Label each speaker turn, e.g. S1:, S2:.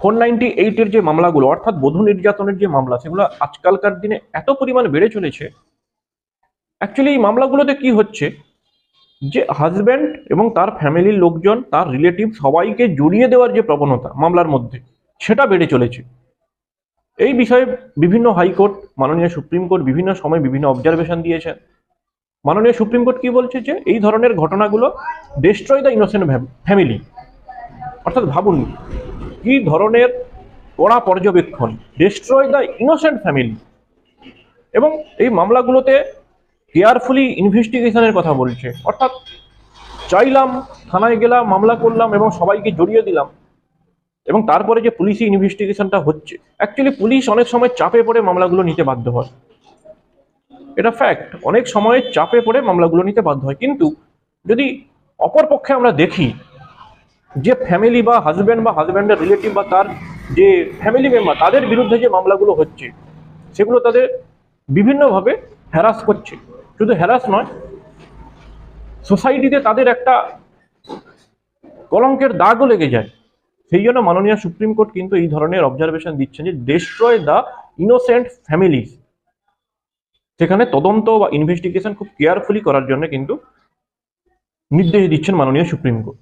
S1: 498-এর যে মামলাগুলো, অর্থাৎ বধূ নির্যাতনের যে মামলা, সেগুলো আজকালকার দিনে এত পরিমাণ বেড়ে চলেছে। অ্যাকচুয়ালি এই মামলাগুলোতে কি হচ্ছে, যে হাজব্যান্ড এবং তার ফ্যামিলির লোকজন, তার রিলেটিভ সবাইকে জড়িয়ে দেওয়ার যে প্রবণতা মামলার মধ্যে, সেটা বেড়ে চলেছে। এই বিষয়ে বিভিন্ন হাইকোর্ট, মাননীয় সুপ্রিম কোর্ট বিভিন্ন সময় বিভিন্ন অবজারভেশন দিয়েছেন। মাননীয় সুপ্রিম কোর্ট কি বলছে, যে এই ধরনের ঘটনাগুলো ডেস্ট্রয় দ্য ইনোসেন্ট ফ্যামিলি। অর্থাৎ ভাবুন কি ধরনের কড়া পর্যবেক্ষণ, ডেস্ট্রয় দ্য ইনোসেন্ট ফ্যামিলি। এবং এই মামলাগুলোতে কেয়ারফুলি ইনভেস্টিগেশনের কথা বলছে। অর্থাৎ চাইলাম, থানায় গেলাম, মামলা করলাম এবং সবাইকে জড়িয়ে দিলাম, এবং তারপরে যে পুলিশি ইনভেস্টিগেশনটা হচ্ছে, অ্যাকচুয়ালি পুলিশ অনেক সময় চাপে পড়ে মামলাগুলো নিতে বাধ্য হয়। এটা ফ্যাক্ট, অনেক সময় চাপে পড়ে মামলাগুলো নিতে বাধ্য হয়। কিন্তু যদি অপরপক্ষে আমরা দেখি যে ফ্যামিলি বা হাজব্যান্ডের রিলেটিভ বা তার যে ফ্যামিলি মেম্বার, তাদের বিরুদ্ধে যে মামলাগুলো হচ্ছে, সেগুলো তাদের বিভিন্নভাবে হ্যারাস করছে। শুধু হ্যারাস নয়, সোসাইটিতে তাদের একটা কলঙ্কের দাগও লেগে যায়। সেই জন্য মাননীয় সুপ্রিম কোর্ট কিন্তু এই ধরনের অবজারভেশন দিচ্ছেন, যে ডেস্ট্রয় দ্য ইনোসেন্ট ফ্যামিলিজ। সেখানে তদন্ত বা ইনভেস্টিগেশন খুব কেয়ারফুলি করার জন্য কিন্তু নির্দেশ দিচ্ছেন মাননীয় সুপ্রিম কোর্ট।